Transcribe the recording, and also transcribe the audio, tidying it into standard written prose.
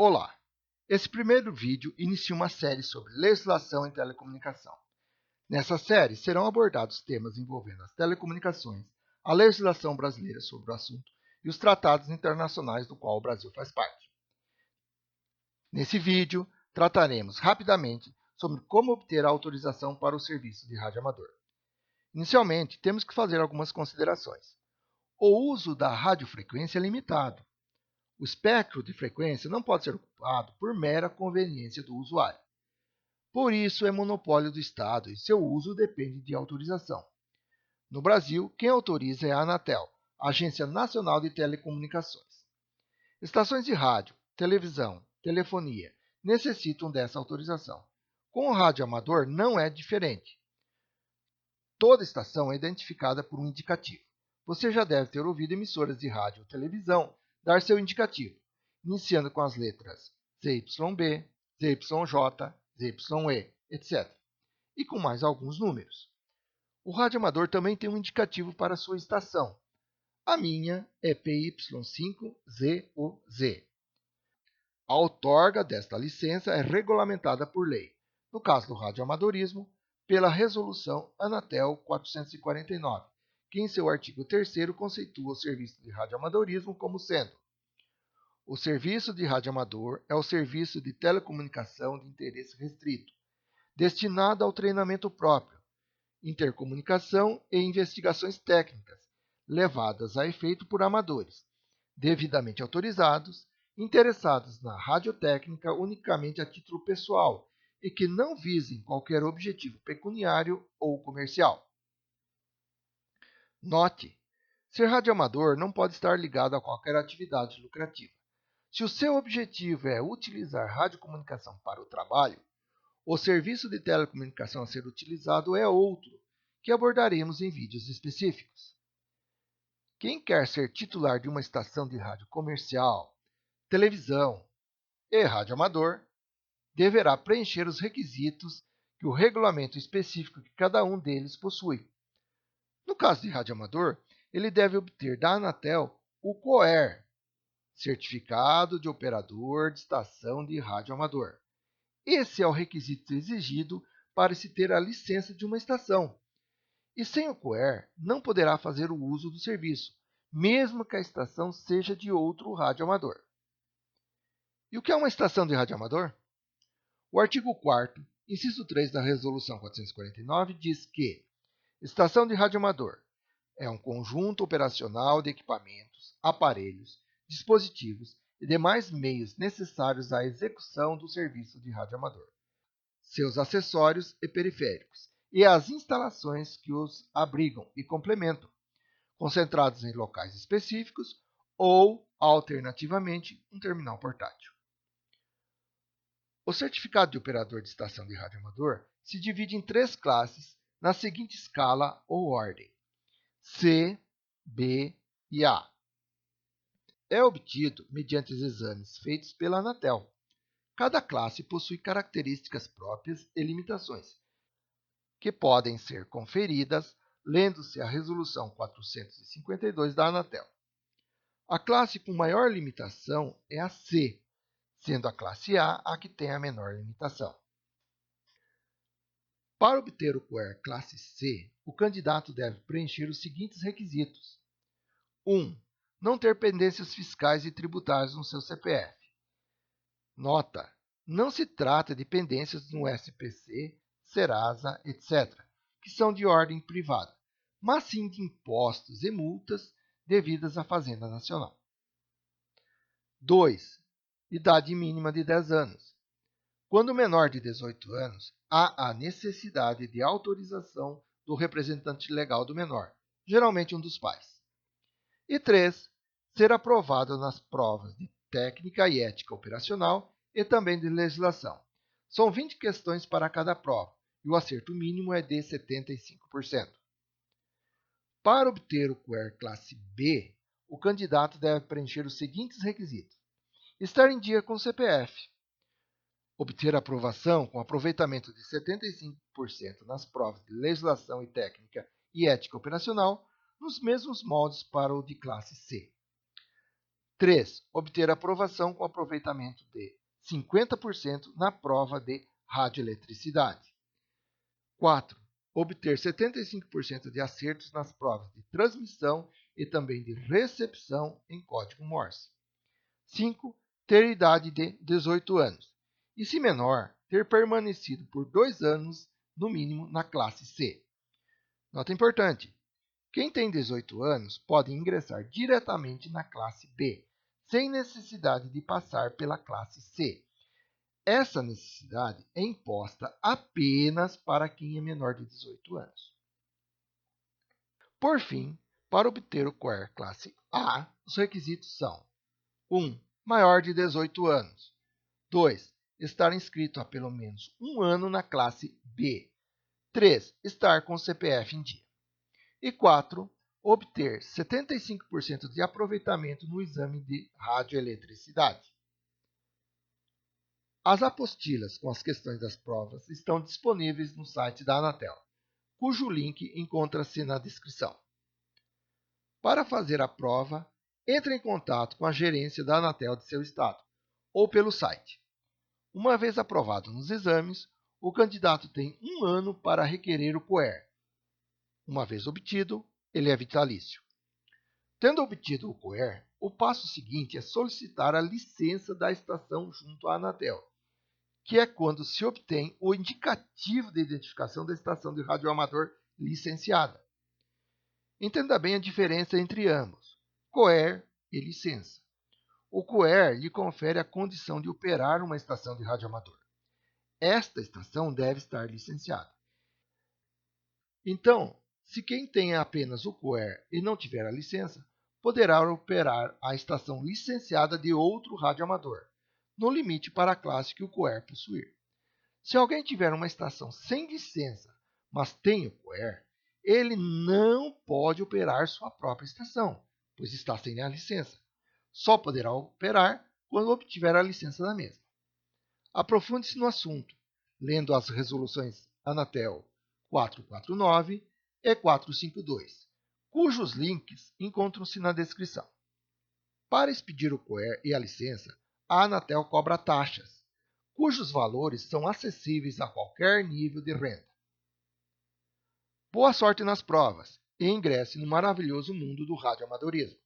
Olá! Esse primeiro vídeo inicia uma série sobre legislação em telecomunicação. Nessa série serão abordados temas envolvendo as telecomunicações, a legislação brasileira sobre o assunto e os tratados internacionais do qual o Brasil faz parte. Nesse vídeo, trataremos rapidamente sobre como obter a autorização para o serviço de rádio amador. Inicialmente, temos que fazer algumas considerações. O uso da radiofrequência é limitado. O espectro de frequência não pode ser ocupado por mera conveniência do usuário. Por isso, é monopólio do Estado e seu uso depende de autorização. No Brasil, quem autoriza é a Anatel, Agência Nacional de Telecomunicações. Estações de rádio, televisão, telefonia necessitam dessa autorização. Com o rádio amador não é diferente. Toda estação é identificada por um indicativo. Você já deve ter ouvido emissoras de rádio ou televisão dar seu indicativo, iniciando com as letras ZYB, ZYJ, ZYE, etc. e com mais alguns números. O rádio amador também tem um indicativo para sua estação. A minha é PY5ZOZ. A outorga desta licença é regulamentada por lei. No caso do radioamadorismo, pela Resolução Anatel 449, que em seu artigo 3º conceitua o serviço de radioamadorismo como sendo: o serviço de radioamador é o serviço de telecomunicação de interesse restrito, destinado ao treinamento próprio, intercomunicação e investigações técnicas, levadas a efeito por amadores, devidamente autorizados, interessados na radiotécnica unicamente a título pessoal e que não visem qualquer objetivo pecuniário ou comercial. Note: ser radioamador não pode estar ligado a qualquer atividade lucrativa. Se o seu objetivo é utilizar radiocomunicação para o trabalho, o serviço de telecomunicação a ser utilizado é outro, que abordaremos em vídeos específicos. Quem quer ser titular de uma estação de rádio comercial, televisão e rádio amador, deverá preencher os requisitos que o regulamento específico que cada um deles possui. No caso de rádio amador, ele deve obter da Anatel o COER, Certificado de Operador de Estação de Rádio Amador. Esse é o requisito exigido para se ter a licença de uma estação. E sem o COER, não poderá fazer o uso do serviço, mesmo que a estação seja de outro radioamador. E o que é uma estação de radioamador? O artigo 4º, inciso 3 da Resolução 449, diz que estação de radioamador é um conjunto operacional de equipamentos, aparelhos, dispositivos e demais meios necessários à execução do serviço de radioamador, seus acessórios e periféricos, e as instalações que os abrigam e complementam, concentrados em locais específicos ou, alternativamente, um terminal portátil. O certificado de operador de estação de radioamador se divide em 3 classes na seguinte escala ou ordem: C, B e A. É obtido mediante os exames feitos pela Anatel. Cada classe possui características próprias e limitações, que podem ser conferidas lendo-se a Resolução 452 da Anatel. A classe com maior limitação é a C, sendo a classe A que tem a menor limitação. Para obter o COER classe C, o candidato deve preencher os seguintes requisitos: 1. Não ter pendências fiscais e tributárias no seu CPF. Nota: não se trata de pendências no SPC, Serasa, etc., que são de ordem privada, mas sim de impostos e multas devidas à Fazenda Nacional. 2. Idade mínima de 10 anos. Quando menor de 18 anos, há a necessidade de autorização do representante legal do menor, geralmente um dos pais. E 3. Ser aprovado nas provas de técnica e ética operacional e também de legislação. São 20 questões para cada prova e o acerto mínimo é de 75%. Para obter o COER classe B, o candidato deve preencher os seguintes requisitos: estar em dia com o CPF, obter aprovação com aproveitamento de 75% nas provas de legislação e técnica e ética operacional, nos mesmos moldes para o de classe C. 3. Obter aprovação com aproveitamento de 50% na prova de radioeletricidade. 4. Obter 75% de acertos nas provas de transmissão e também de recepção em código Morse. 5. Ter idade de 18 anos. E, se menor, ter permanecido por 2 anos, no mínimo, na classe C. Nota importante: quem tem 18 anos pode ingressar diretamente na classe B, sem necessidade de passar pela classe C. Essa necessidade é imposta apenas para quem é menor de 18 anos. Por fim, para obter o COER classe A, os requisitos são: 1. Maior de 18 anos. 2. Estar inscrito há pelo menos um ano na classe B. 3. Estar com o CPF em dia. E 4. Obter 75% de aproveitamento no exame de radioeletricidade. As apostilas com as questões das provas estão disponíveis no site da Anatel, cujo link encontra-se na descrição. Para fazer a prova, entre em contato com a gerência da Anatel de seu estado ou pelo site. Uma vez aprovado nos exames, o candidato tem um ano para requerer o COER. Uma vez obtido, ele é vitalício. Tendo obtido o COER, o passo seguinte é solicitar a licença da estação junto à Anatel, que é quando se obtém o indicativo de identificação da estação de radioamador licenciada. Entenda bem a diferença entre ambos, COER e licença. O COER lhe confere a condição de operar uma estação de radioamador. Esta estação deve estar licenciada. Então, se quem tem apenas o COER e não tiver a licença, poderá operar a estação licenciada de outro radioamador, no limite para a classe que o COER possuir. Se alguém tiver uma estação sem licença, mas tem o COER, ele não pode operar sua própria estação, pois está sem a licença. Só poderá operar quando obtiver a licença da mesma. Aprofunde-se no assunto, lendo as resoluções Anatel 449 e 452, cujos links encontram-se na descrição. Para expedir o COER e a licença, a Anatel cobra taxas, cujos valores são acessíveis a qualquer nível de renda. Boa sorte nas provas e ingresse no maravilhoso mundo do radioamadorismo.